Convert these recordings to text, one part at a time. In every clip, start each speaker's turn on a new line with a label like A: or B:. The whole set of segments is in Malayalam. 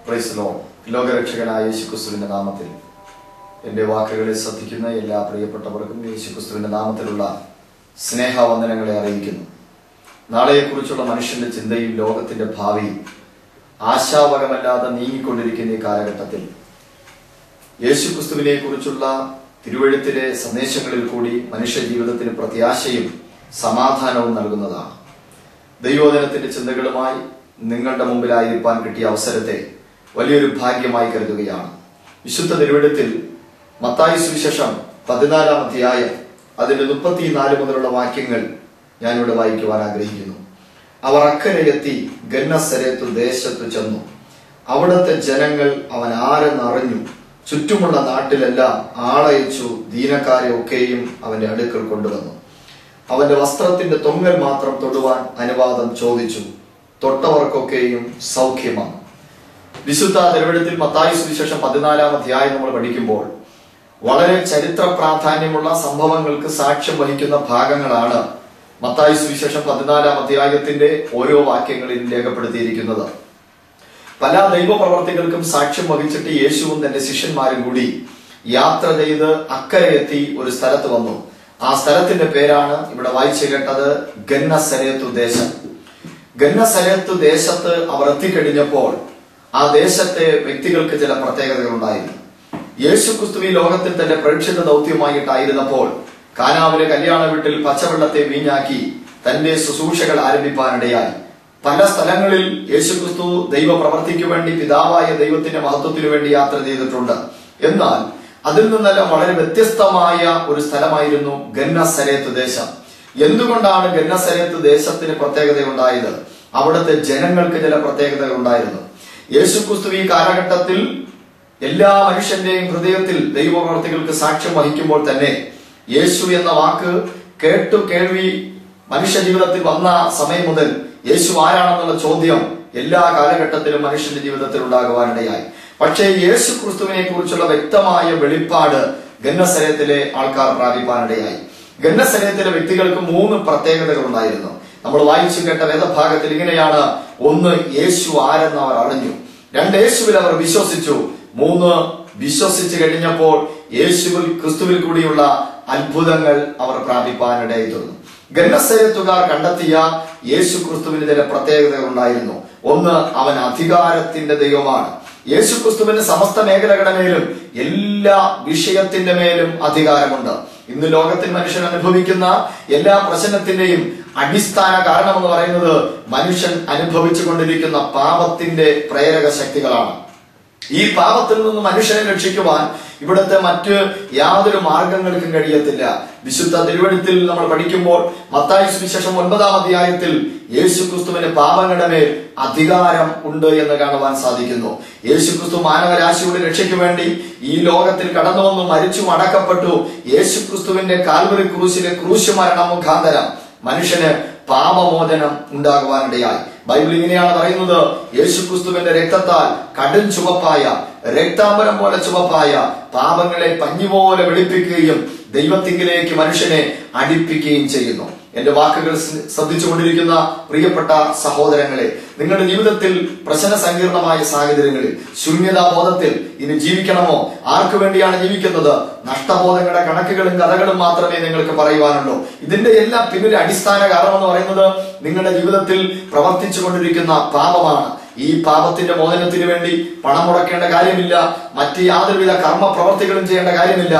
A: Praise the Lord. ലോകരക്ഷകനായ യേശുക്രിസ്തുവിന്റെ നാമത്തിൽ എൻ്റെ വാക്കുകളെ ശ്രദ്ധിക്കുന്ന എല്ലാ പ്രിയപ്പെട്ടവർക്കും യേശുക്രിസ്തുവിന്റെ നാമത്തിലുള്ള സ്നേഹവന്ദനങ്ങളെ അറിയിക്കുന്നു. നാളെയെക്കുറിച്ചുള്ള മനുഷ്യന്റെ ചിന്തയും ലോകത്തിന്റെ ഭാവിയും ആശാവഹമല്ലാതെ നീങ്ങിക്കൊണ്ടിരിക്കുന്ന ഈ കാലഘട്ടത്തിൽ യേശുക്രിസ്തുവിനെ കുറിച്ചുള്ള തിരുവെഴുത്തിലെ സന്ദേശങ്ങളിൽ കൂടി മനുഷ്യ ജീവിതത്തിന് പ്രത്യാശയും സമാധാനവും നൽകുന്നതാണ്. ദൈവവചനത്തിന്റെ ചിന്തകളുമായി നിങ്ങളുടെ മുമ്പിലായിരിക്കാൻ കിട്ടിയ അവസരത്തെ വലിയൊരു ഭാഗ്യമായി കരുതുകയാണ്. വിശുദ്ധ തിരുവെഴുത്തിൽ മത്തായി സുവിശേഷം 14-ാം അധ്യായം അതിന്റെ 34 മുതലുള്ള വാക്യങ്ങൾ ഞാനിവിടെ വായിക്കുവാൻ ആഗ്രഹിക്കുന്നു. അവർ അക്കരയെത്തി ഗന്നസരേത്തു ദേശത്തു ചെന്നു. അവിടുത്തെ ജനങ്ങൾ അവൻ ആരെന്നറിഞ്ഞു. ചുറ്റുമുള്ള നാട്ടിലെല്ലാം ആളയച്ചു ദീനക്കാരെ ഒക്കെയും അവന്റെ അടുക്കൽ കൊണ്ടുവന്നു. അവന്റെ വസ്ത്രത്തിന്റെ തൊങ്ങൽ മാത്രം തൊടുവാൻ അനുവാദം ചോദിച്ചു. തൊട്ടവർക്കൊക്കെയും സൗഖ്യമാണ്. വിശുദ്ധ തിരുവെഴുത്തിൽ മത്തായി സുവിശേഷം 14-ാം അധ്യായം നമ്മൾ പഠിക്കുമ്പോൾ വളരെ ചരിത്ര പ്രാധാന്യമുള്ള സംഭവങ്ങൾക്ക് സാക്ഷ്യം വഹിക്കുന്ന ഭാഗങ്ങളാണ് മത്തായി സുവിശേഷം 14-ാം അധ്യായത്തിന്റെ ഓരോ വാക്യങ്ങളിൽ രേഖപ്പെടുത്തിയിരിക്കുന്നത്. പല ദൈവപ്രവർത്തികൾക്കും സാക്ഷ്യം വഹിച്ചിട്ട് യേശുവും തന്റെ ശിഷ്യന്മാരും കൂടി യാത്ര ചെയ്ത് അക്കരയെത്തി ഒരു സ്ഥലത്ത് വന്നു. ആ സ്ഥലത്തിന്റെ പേരാണ് ഇവിടെ വായിച്ചു കേട്ടത്, ഗന്നസരേത്തു ദേശം. ഗന്നസരേത്തു ദേശത്ത് അവർ എത്തിക്കഴിഞ്ഞപ്പോൾ ആ ദേശത്തെ വ്യക്തികൾക്ക് ചില പ്രത്യേകതകൾ ഉണ്ടായിരുന്നു. യേശുക്രിസ്തു ഈ ലോകത്തിൽ തന്റെ പ്രേക്ഷിത ദൗത്യമായിട്ടായിരുന്നപ്പോൾ കാനാവിലെ കല്യാണ വീട്ടിൽ പച്ചവെള്ളത്തെ വീഞ്ഞാക്കി തന്റെ ശുശ്രൂഷകൾ ആരംഭിക്കാനിടയായി. പല സ്ഥലങ്ങളിൽ യേശുക്രിസ്തു ദൈവ പ്രവർത്തിക്കു വേണ്ടി പിതാവായ ദൈവത്തിന്റെ മഹത്വത്തിനു വേണ്ടി യാത്ര ചെയ്തിട്ടുണ്ട്. എന്നാൽ അതിൽ നിന്നെല്ലാം വളരെ വ്യത്യസ്തമായ ഒരു സ്ഥലമായിരുന്നു ഗന്നസരേത്ത് ദേശം. എന്തുകൊണ്ടാണ് ഗന്നസരേത്ത് ദേശത്തിന് പ്രത്യേകത ഉണ്ടായത്? അവിടുത്തെ ജനങ്ങൾക്ക് ചില പ്രത്യേകതകൾ ഉണ്ടായിരുന്നു. യേശുക്രിസ്തു ഈ കാലഘട്ടത്തിൽ എല്ലാ മനുഷ്യന്റെയും ഹൃദയത്തിൽ ദൈവപ്രവർത്തികൾക്ക് സാക്ഷ്യം വഹിക്കുമ്പോൾ തന്നെ യേശു എന്ന വാക്ക് കേൾവി മനുഷ്യ ജീവിതത്തിൽ വന്ന സമയം മുതൽ യേശു ആരാണെന്നുള്ള ചോദ്യം എല്ലാ കാലഘട്ടത്തിലും മനുഷ്യന്റെ ജീവിതത്തിൽ ഉണ്ടാകുവാനിടയായി. പക്ഷേ യേശു ക്രിസ്തുവിനെ കുറിച്ചുള്ള വ്യക്തമായ വെളിപ്പാട് ഗന്നസരേത്തിലെ ആൾക്കാർ പ്രാപിപ്പാനിടയായി. ഗന്നസരേത്തിലെ വ്യക്തികൾക്ക് 3 പ്രത്യേകതകൾ ഉണ്ടായിരുന്നു. നമ്മൾ വായിച്ചു കേട്ട വേദഭാഗത്തിൽ ഇങ്ങനെയാണ്: 1, യേശു ആരെന്ന് അവർ അറിഞ്ഞു. 2, യേശുവിൽ അവർ വിശ്വസിച്ചു. 3, വിശ്വസിച്ചു കഴിഞ്ഞപ്പോൾ യേശുവിൽ ക്രിസ്തുവിൽ കൂടിയുള്ള അത്ഭുതങ്ങൾ അവർ പ്രാപിപ്പാനിടയായി തീർന്നു. ഗന്നസരേത്തുകാർ കണ്ടെത്തിയ യേശു ക്രിസ്തുവിന് ചില പ്രത്യേകതകൾ ഉണ്ടായിരുന്നു. 1, അവൻ അധികാരത്തിന്റെ ദൈവമാണ്. യേശു ക്രിസ്തുവിന് സമസ്ത മേഖലകളുടെ മേലും എല്ലാ വിഷയത്തിന്റെ മേലും അധികാരമുണ്ട്. ഇന്ന് ലോകത്തിൽ മനുഷ്യൻ അനുഭവിക്കുന്ന എല്ലാ പ്രശ്നത്തിന്റെയും അടിസ്ഥാന കാരണം എന്ന് പറയുന്നത് മനുഷ്യൻ അനുഭവിച്ചു കൊണ്ടിരിക്കുന്ന പാപത്തിന്റെ പ്രേരക ശക്തികളാണ്. ഈ പാപത്തിൽ നിന്ന് മനുഷ്യനെ രക്ഷിക്കുവാൻ ഇവിടുത്തെ മറ്റ് യാതൊരു മാർഗങ്ങൾക്കും കഴിയത്തില്ല. വിശുദ്ധ തിരുവെഴുത്തിൽ നമ്മൾ പഠിക്കുമ്പോൾ മത്തായി സുവിശേഷം 9-ാം അധ്യായത്തിൽ യേശുക്രിസ്തുവിന് പാപങ്ങളുടെ മേൽ അധികാരം ഉണ്ട് എന്ന് കാണുവാൻ സാധിക്കുന്നു. യേശുക്രിസ്തു മാനവരാശിയുടെ രക്ഷയ്ക്ക് വേണ്ടി ഈ ലോകത്തിൽ കടന്നു വന്നു മരിച്ചു അടക്കപ്പെട്ടു. യേശുക്രിസ്തുവിന്റെ കാൽവറി ക്രൂശിലെ ക്രൂശ് മരണം മുഖാന്തരം മനുഷ്യന് പാപമോചനം ഉണ്ടാകുവാനിടയായി. ബൈബിൾ ഇങ്ങനെയാണ് പറയുന്നത്: യേശുക്രിസ്തുവിന്റെ രക്തത്താൽ കടും ചുവപ്പായ രക്താംബരം പോലെ ചുവപ്പായ പാപങ്ങളെ പഞ്ഞുപോലെ വെളുപ്പിക്കുകയും ദൈവത്തിങ്കിലേക്ക് മനുഷ്യനെ അടുപ്പിക്കുകയും ചെയ്യുന്നു. എന്റെ വാക്കുകൾ ശ്രദ്ധിച്ചുകൊണ്ടിരിക്കുന്ന പ്രിയപ്പെട്ട സഹോദരങ്ങളെ, നിങ്ങളുടെ ജീവിതത്തിൽ പ്രശ്ന സങ്കീർണമായ സാഹചര്യങ്ങളിൽ ശൂന്യതാബോധത്തിൽ ഇനി ജീവിക്കണമോ? ആർക്കു വേണ്ടിയാണ് ജീവിക്കുന്നത്? നഷ്ടബോധങ്ങളുടെ കണക്കുകളും കഥകളും മാത്രമേ നിങ്ങൾക്ക് പറയുവാനുള്ളൂ. ഇതിന്റെ എല്ലാം പിന്നിലെ അടിസ്ഥാന കാരണം എന്ന് പറയുന്നത് നിങ്ങളുടെ ജീവിതത്തിൽ പ്രവർത്തിച്ചു കൊണ്ടിരിക്കുന്ന പാപമാണ്. ഈ പാപത്തിന്റെ മോചനത്തിന് വേണ്ടി പണം മുടക്കേണ്ട കാര്യമില്ല. മറ്റ് യാതൊരുവിധ കർമ്മ പ്രവർത്തികളും ചെയ്യേണ്ട കാര്യമില്ല.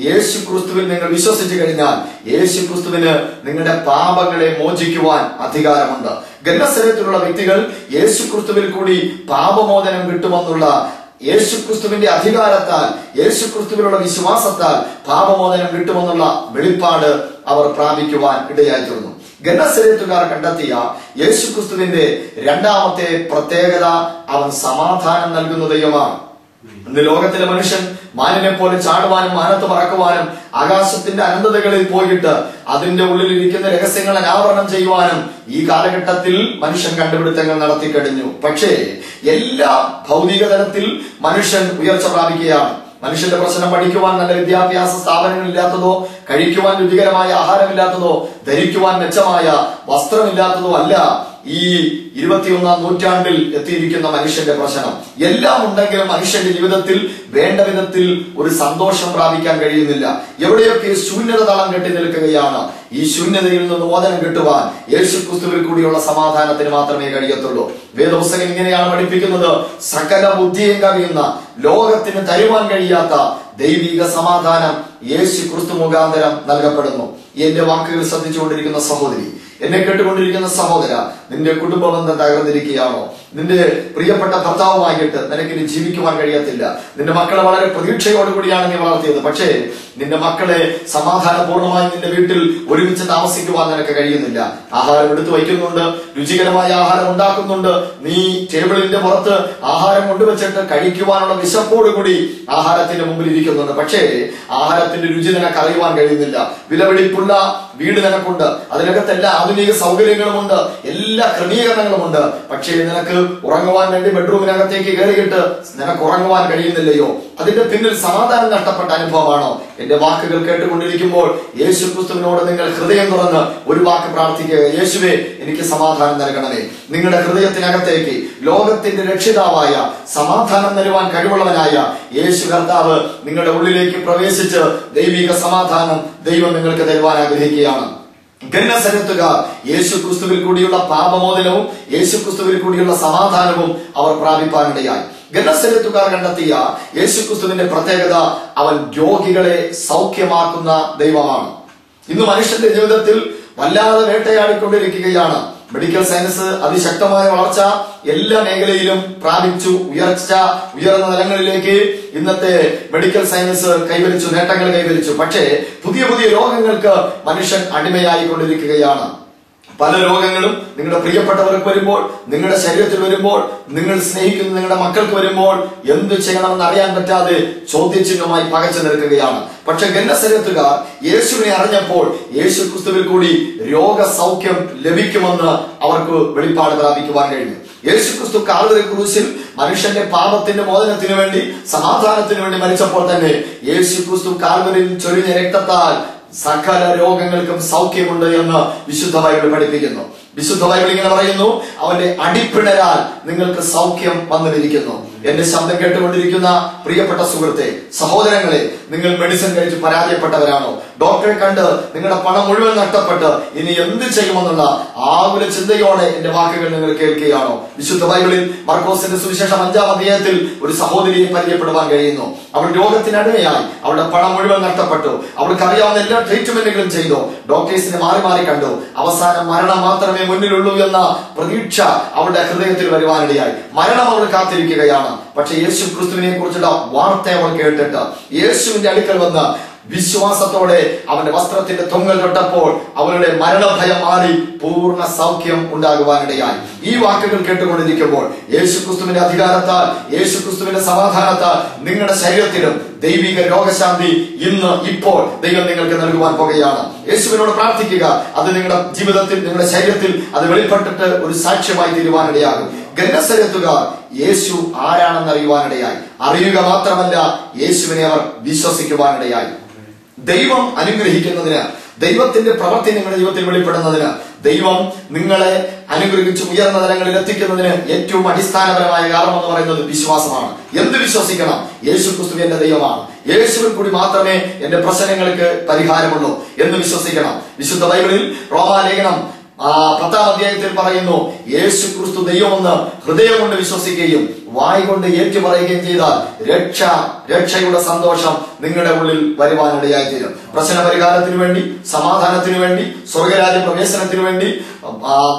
A: യേശു ക്രിസ്തുവിൽ നിങ്ങൾ വിശ്വസിച്ചു കഴിഞ്ഞാൽ യേശു ക്രിസ്തുവിന് നിങ്ങളുടെ പാപങ്ങളെ മോചിക്കുവാൻ അധികാരമുണ്ട്. ഗന്നസരേത്തിലുള്ള വ്യക്തികൾ യേശു ക്രിസ്തുവിൽ കൂടി പാപമോചനം കിട്ടുമെന്നുള്ള യേശുക്രിസ്തുവിന്റെ അധികാരത്താൽ, യേശുക്രിസ്തുവിലുള്ള വിശ്വാസത്താൽ പാപമോചനം കിട്ടുമെന്നുള്ള വെളിപ്പാട് അവർ പ്രാപിക്കുവാൻ ഇടയായി തീർന്നു. ഗന്നസരേത്തുകാർ കണ്ടെത്തിയ യേശുക്രിസ്തുവിന്റെ 2ാമത്തെ പ്രത്യേകത, അവൻ സമാധാനം നൽകുന്ന ദൈവമാണ്. ഇന്ന് ലോകത്തിലെ മനുഷ്യൻ മാനിനെ പോലെ ചാടുവാനും മാനത്ത് പറക്കുവാനും ആകാശത്തിന്റെ അനന്തതകളിൽ പോയിട്ട് അതിന്റെ ഉള്ളിലിരിക്കുന്ന രഹസ്യങ്ങൾ അനാവരണം ചെയ്യുവാനും ഈ കാലഘട്ടത്തിൽ മനുഷ്യൻ കണ്ടുപിടുത്തങ്ങൾ നടത്തി കഴിഞ്ഞു. പക്ഷേ എല്ലാ ഭൗതിക തലത്തിൽ മനുഷ്യൻ ഉയർച്ച പ്രാപിക്കുകയാണ്. മനുഷ്യന്റെ പ്രശ്നം പഠിക്കുവാൻ നല്ല വിദ്യാഭ്യാസ സ്ഥാപനങ്ങൾ ഇല്ലാത്തതോ, കഴിക്കുവാൻ രുചികരമായ ആഹാരമില്ലാത്തതോ, ധരിക്കുവാൻ മെച്ചമായ വസ്ത്രമില്ലാത്തതോ അല്ല. ഈ 21-ാം നൂറ്റാണ്ടിൽ എത്തിയിരിക്കുന്ന മനുഷ്യന്റെ പ്രശ്നം. എല്ലാം ഉണ്ടെങ്കിലും മനുഷ്യന്റെ ജീവിതത്തിൽ വേണ്ട വിധത്തിൽ ഒരു സന്തോഷം പ്രാപിക്കാൻ കഴിയുന്നില്ല. എവിടെയൊക്കെ ശൂന്യത തളം കെട്ടി നിൽക്കുകയാണ്. ഈ ശൂന്യതയിൽ നിന്ന് മോചനം കിട്ടുവാൻ യേശുക്രിസ്തുവിൽ കൂടിയുള്ള സമാധാനത്തിന് മാത്രമേ കഴിയത്തുള്ളൂ. വേദപുസ്തകം ഇങ്ങനെയാണ് പഠിപ്പിക്കുന്നത്: സകല ബുദ്ധിയും കവിയുന്ന, ലോകത്തിന് തരുവാൻ കഴിയാത്ത ദൈവിക സമാധാനം യേശുക്രിസ്തു മുഖാന്തരം നൽകപ്പെടുന്നു. എന്റെ വാക്കുകൾ ശ്രദ്ധിച്ചുകൊണ്ടിരിക്കുന്ന സഹോദരി, എന്നെ കേട്ടുകൊണ്ടിരിക്കുന്ന സഹോദര, നിന്റെ കുടുംബബന്ധം തകർന്നിരിക്കുകയാണോ? നിന്റെ പ്രിയപ്പെട്ട ഭർത്താവുമായിട്ട് നിനക്കിനി ജീവിക്കുവാൻ കഴിയത്തില്ല. നിന്റെ മക്കളെ വളരെ പ്രതീക്ഷയോടുകൂടിയാണ് നീ വളർത്തിയത്. പക്ഷേ നിന്റെ മക്കളെ സമാധാനപൂർണമായി നിന്റെ വീട്ടിൽ ഒരുമിച്ച് താമസിക്കുവാൻ നിനക്ക് കഴിയുന്നില്ല. ആഹാരം എടുത്തു വയ്ക്കുന്നുണ്ട്, രുചികരമായ ആഹാരം ഉണ്ടാക്കുന്നുണ്ട്, നീ ടേബിളിന്റെ പുറത്ത് ആഹാരം കൊണ്ടുവച്ചിട്ട് കഴിക്കുവാനുള്ള വിശപ്പോടുകൂടി ആഹാരത്തിന്റെ മുമ്പിൽ ഇരിക്കുന്നുണ്ട്. പക്ഷേ ആഹാരത്തിന്റെ രുചി നിനക്ക് അറിയുവാൻ കഴിയുന്നില്ല. വിലപിടിപ്പുള്ള വീട് നിനക്കുണ്ട്, അതിനകത്തെല്ലാ ആധുനിക സൗകര്യങ്ങളുമുണ്ട്, എല്ലാ ക്രമീകരണങ്ങളുമുണ്ട്. പക്ഷേ നിനക്ക് ഉറങ്ങുവാൻ വേണ്ടി ബെഡ്റൂമിനകത്തേക്ക് കയറിയിട്ട് നിനക്ക് ഉറങ്ങുവാൻ കഴിയുന്നില്ലയോ? അതിന്റെ പിന്നിൽ സമാധാനം നഷ്ടപ്പെട്ട അനുഭവമാണോ? എന്റെ വാക്കുകൾ കേട്ടുകൊണ്ടിരിക്കുമ്പോൾ യേശുക്രിസ്തുവിനോട് നിങ്ങൾ ഹൃദയം തുറന്ന് ഒരു വാക്ക് പ്രാർത്ഥിക്കുക: യേശുവേ, എനിക്ക് സമാധാനം നൽകണമേ. നിങ്ങളുടെ ഹൃദയത്തിനകത്തേക്ക് ലോകത്തിന്റെ രക്ഷിതാവായ, സമാധാനം നൽകുവാൻ കഴിവുള്ളവനായ യേശു കർത്താവ് നിങ്ങളുടെ ഉള്ളിലേക്ക് പ്രവേശിച്ച് ദൈവിക സമാധാനം ദൈവം നിങ്ങൾക്ക് തരുവാൻ ആഗ്രഹിക്കുകയാണ്. ഗന്നസരത്തുകാർ യേശുക്രിസ്തുവിൽ കൂടിയുള്ള പാപമോചനവും യേശുക്രിസ്തുവിൽ കൂടിയുള്ള സമാധാനവും അവർ പ്രാപിപ്പാനിടയായി. ഗന്നസരത്തുകാർ കണ്ടെത്തിയ യേശുക്രിസ്തുവിന്റെ പ്രത്യേകത, അവൻ രോഗികളെ സൗഖ്യമാക്കുന്ന ദൈവമാണ്. ഇന്ന് മനുഷ്യന്റെ ജീവിതത്തിൽ വല്ലാതെ വേട്ടയാടിക്കൊണ്ടിരിക്കുകയാണ്. മെഡിക്കൽ സയൻസ് അതിശക്തമായ വളർച്ച എല്ലാ മേഖലയിലും പ്രാപിച്ചു. ഉയർന്ന തലങ്ങളിലേക്ക് ഇന്നത്തെ മെഡിക്കൽ സയൻസ് കൈവരിച്ചു, നേട്ടങ്ങൾ കൈവരിച്ചു. പക്ഷേ പുതിയ പുതിയ രോഗങ്ങൾക്ക് മനുഷ്യൻ അടിമയായിക്കൊണ്ടിരിക്കുകയാണ്. പല രോഗങ്ങളും നിങ്ങളുടെ പ്രിയപ്പെട്ടവർക്ക് വരുമ്പോൾ, നിങ്ങളുടെ ശരീരത്തിൽ വരുമ്പോൾ, നിങ്ങൾ സ്നേഹിക്കുന്ന നിങ്ങളുടെ മക്കൾക്ക് വരുമ്പോൾ എന്ത് ചെയ്യണമെന്ന് അറിയാൻ പറ്റാതെ ചോദ്യചിഹ്നമായി പകച്ചു നിൽക്കുകയാണ്. പക്ഷെ ഗന്നസരത്തുകാർ യേശുവിനെ അറിഞ്ഞപ്പോൾ യേശുക്രിസ്തുവിൽ കൂടി രോഗസൗഖ്യം ലഭിക്കുമെന്ന് അവർക്ക് വെളിപ്പാട് പ്രാപിക്കുവാൻ കഴിഞ്ഞു. യേശുക്രിസ്തു കാൽവരി ക്രൂശിൽ മനുഷ്യന്റെ പാപത്തിന്റെ മോചനത്തിന് വേണ്ടി, സമാധാനത്തിന് വേണ്ടി മരിച്ചപ്പോൾ തന്നെ യേശുക്രിസ്തു കാൽവരിയിൽ ചൊരിഞ്ഞ രക്തത്താൽ സകല രോഗങ്ങൾക്കും സൗഖ്യമുണ്ട് എന്ന് വിശുദ്ധ ബൈബിൾ പഠിപ്പിക്കുന്നു. വിശുദ്ധ ബൈബിൾ ഇങ്ങനെ പറയുന്നു: അവന്റെ അടിപ്പിണരാൽ നിങ്ങൾക്ക് സൗഖ്യം വന്നിരിക്കുന്നു. എന്റെ ശബ്ദം കേട്ടുകൊണ്ടിരിക്കുന്ന പ്രിയപ്പെട്ട സുഹൃത്തെ, സഹോദരങ്ങളെ, നിങ്ങൾ മെഡിസിൻ കഴിച്ച് പരാജയപ്പെട്ടവരാണോ? ഡോക്ടറെ കണ്ട് നിങ്ങളുടെ പണം മുഴുവൻ നഷ്ടപ്പെട്ട് ഇനി എന്ത് ചെയ്യുമെന്നുള്ള ആകുല ചിന്തയോടെ എന്റെ വാക്കുകൾ നിങ്ങൾ കേൾക്കുകയാണോ? വിശുദ്ധ ബൈബിളിൽ മർക്കോസിന്റെ സുവിശേഷം 5-ാം അധ്യായത്തിൽ ഒരു സഹോദരിയെ പരിചയപ്പെടുവാൻ കഴിയുന്നു. അവൾ രോഗത്തിനടിമയായി, അവളുടെ പണം മുഴുവൻ നഷ്ടപ്പെട്ടു. അവൾക്ക് അറിയാവുന്ന എല്ലാ ട്രീറ്റ്മെന്റുകളും ചെയ്തു, ഡോക്ടേഴ്സിനെ മാറി മാറി കണ്ടു. അവസാനം മരണം മാത്രമേ മുന്നിലുള്ളൂ എന്ന പ്രതീക്ഷ അവളുടെ ഹൃദയത്തിൽ വരുവാനിടയായി. മരണം അവൾ കാത്തിരിക്കുകയാണ്. പക്ഷെ യേശു ക്രിസ്തുവിനെ കുറിച്ചുള്ള വാർത്ത അവൾ കേട്ടിട്ട് യേശുവിന്റെ അടുക്കൽ വന്ന് വിശ്വാസത്തോടെ അവന്റെ വസ്ത്രത്തിന്റെ തൊങ്ങൽ തൊട്ടപ്പോൾ അവരുടെ മരണഭയം മാറി പൂർണ്ണ സൗഖ്യം ഉണ്ടാകുവാനിടയായി. ഈ വാക്കുകൾ കേട്ടുകൊണ്ടിരിക്കുമ്പോൾ യേശുക്രിസ്തുവിന്റെ അധികാരത്താൽ, യേശുക്രിസ്തുവിന്റെ സമാധാനത്താൽ നിങ്ങളുടെ ശരീരത്തിലും ദൈവിക രോഗശാന്തി ഇന്ന് ഇപ്പോൾ ദൈവം നിങ്ങൾക്ക് നൽകുവാൻ പോകുകയാണ്. യേശുവിനോട് പ്രാർത്ഥിക്കുക. അത് നിങ്ങളുടെ ജീവിതത്തിൽ, നിങ്ങളുടെ ശരീരത്തിൽ അത് വെളിപ്പെട്ടിട്ട് ഒരു സാക്ഷ്യമായി തീരുവാനിടയാകും. ഗന്നസരത്തുകാർ യേശു ആരാണെന്ന് അറിയുവാനിടയായി. അറിയുക മാത്രമല്ല, യേശുവിനെ അവർ വിശ്വസിക്കുവാനിടയായി. ദൈവം അനുഗ്രഹിക്കുന്നതിന്, ദൈവത്തിന്റെ പ്രവൃത്തി നിങ്ങളുടെ ജീവിതത്തിൽ വെളിപ്പെടുന്നതിന്, ദൈവം നിങ്ങളെ അനുഗ്രഹിച്ച് ഉയർന്ന തലങ്ങളിൽ എത്തിക്കുന്നതിന് ഏറ്റവും അടിസ്ഥാനപരമായ കാരണം എന്ന് പറയുന്നത് വിശ്വാസമാണ്. എന്ത് വിശ്വസിക്കണം? യേശുക്രിസ്തു എന്റെ ദൈവമാണ്, യേശുവിൽ കൂടി മാത്രമേ എന്റെ പ്രശ്നങ്ങൾക്ക് പരിഹാരമുള്ളൂ എന്ന് വിശ്വസിക്കണം. വിശുദ്ധ ബൈബിളിൽ റോമാലേഖനം 10-ാം അധ്യായത്തിൽ പറയുന്നു: യേശുക്രിസ്തു ദൈവമെന്ന് ഹൃദയം കൊണ്ട് വിശ്വസിക്കുകയും വായ് കൊണ്ട് ഏറ്റുപറയുകയും ചെയ്താൽ രക്ഷയുടെ സന്തോഷം നിങ്ങളുടെ ഉള്ളിൽ വരുവാനിടയായി തീരും. പ്രശ്ന പരിഹാരത്തിന് വേണ്ടി, സമാധാനത്തിന് വേണ്ടി, സ്വർഗരാജ്യ പ്രവേശനത്തിന് വേണ്ടി,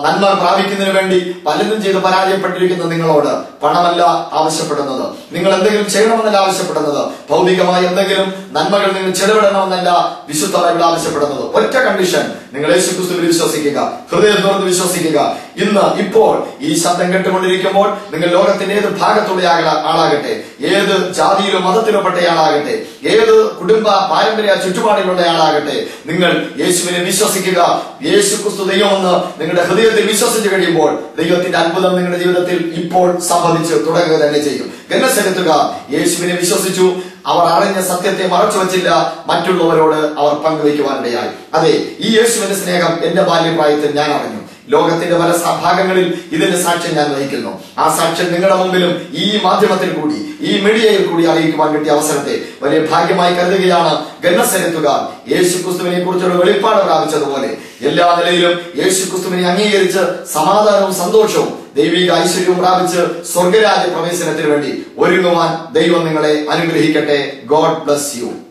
A: നന്മ പ്രാപിക്കുന്നതിന് വേണ്ടി പലതും ചെയ്ത് പരാജയപ്പെട്ടിരിക്കുന്ന നിങ്ങളോട് പണമല്ല ആവശ്യപ്പെടുന്നത്, നിങ്ങൾ എന്തെങ്കിലും ചെയ്യണമെന്നല്ല ആവശ്യപ്പെടുന്നത്, ഭൗതികമായ എന്തെങ്കിലും നന്മകൾ നിങ്ങൾ ചെലവിടണമെന്നല്ല വിശുദ്ധ ബൈബിൾ ആവശ്യപ്പെടുന്നത്. ഒറ്റ കണ്ടീഷൻ: നിങ്ങൾ യേശുക്രിസ്തുവിൽ വിശ്വസിക്കുക, ഹൃദയം തുറന്ന് വിശ്വസിക്കുക. ഇന്ന് ഇപ്പോൾ ഈ ശബ്ദം കേട്ടുകൊണ്ടിരിക്കുമ്പോൾ നിങ്ങൾ ലോകത്തിന്റെ ഏത് ഭാഗത്തുള്ള ആളാകട്ടെ, ഏത് ജാതിയിലോ മതത്തിലോ പെട്ട ആളാകട്ടെ, ഏത് കുടുംബ പാരമ്പര്യ ചുറ്റുപാടിലുള്ള ആളാകട്ടെ, നിങ്ങൾ യേശുവിനെ വിശ്വസിക്കുക. യേശുക്രിസ്തു ദൈവമെന്ന് നിങ്ങളുടെ ഹൃദയത്തിൽ വിശ്വസിച്ചു കഴിയുമ്പോൾ ദൈവത്തിന്റെ അത്ഭുതം നിങ്ങളുടെ ജീവിതത്തിൽ ഇപ്പോൾ സംഭവിച്ച് തുടങ്ങുക തന്നെ ചെയ്യും. ഗന്നസരത്തുകാർ യേശുവിനെ വിശ്വസിച്ചു. അവർ അറിഞ്ഞ സത്യത്തെ മറച്ചു വച്ചില്ല, മറ്റുള്ളവരോട് അവർ പങ്കുവയ്ക്കുവാനിടയായി. അതെ, ഈ യേശുവിന്റെ സ്നേഹം എന്റെ ബാല്യപ്രായത്തിൽ ഞാൻ അറിഞ്ഞു. ലോകത്തിന്റെ പല ഭാഗങ്ങളിൽ ഇതിന്റെ സാക്ഷ്യം ഞാൻ വഹിക്കുന്നു. ആ സാക്ഷ്യം നിങ്ങളുടെ മുമ്പിലും ഈ മാധ്യമത്തിൽ കൂടി, ഈ മീഡിയയിൽ കൂടി അറിയിക്കുവാൻ കിട്ടിയ അവസരത്തെ വലിയ ഭാഗ്യമായി കരുതുകയാണ്. ഗന്നസരത്തുകാർ യേശുക്രിസ്തുവിനെ കുറിച്ചുള്ള വെളിപ്പാട് പ്രാപിച്ചതുപോലെ എല്ലാ നിലയിലും യേശുക്രിസ്തുവിനെ അംഗീകരിച്ച് സമാധാനവും സന്തോഷവും ദൈവിക ഐശ്വര്യവും പ്രാപിച്ച് സ്വർഗരാജ്യ പ്രവേശനത്തിന് വേണ്ടി ഒരുങ്ങുവാൻ ദൈവം നിങ്ങളെ അനുഗ്രഹിക്കട്ടെ. God bless you.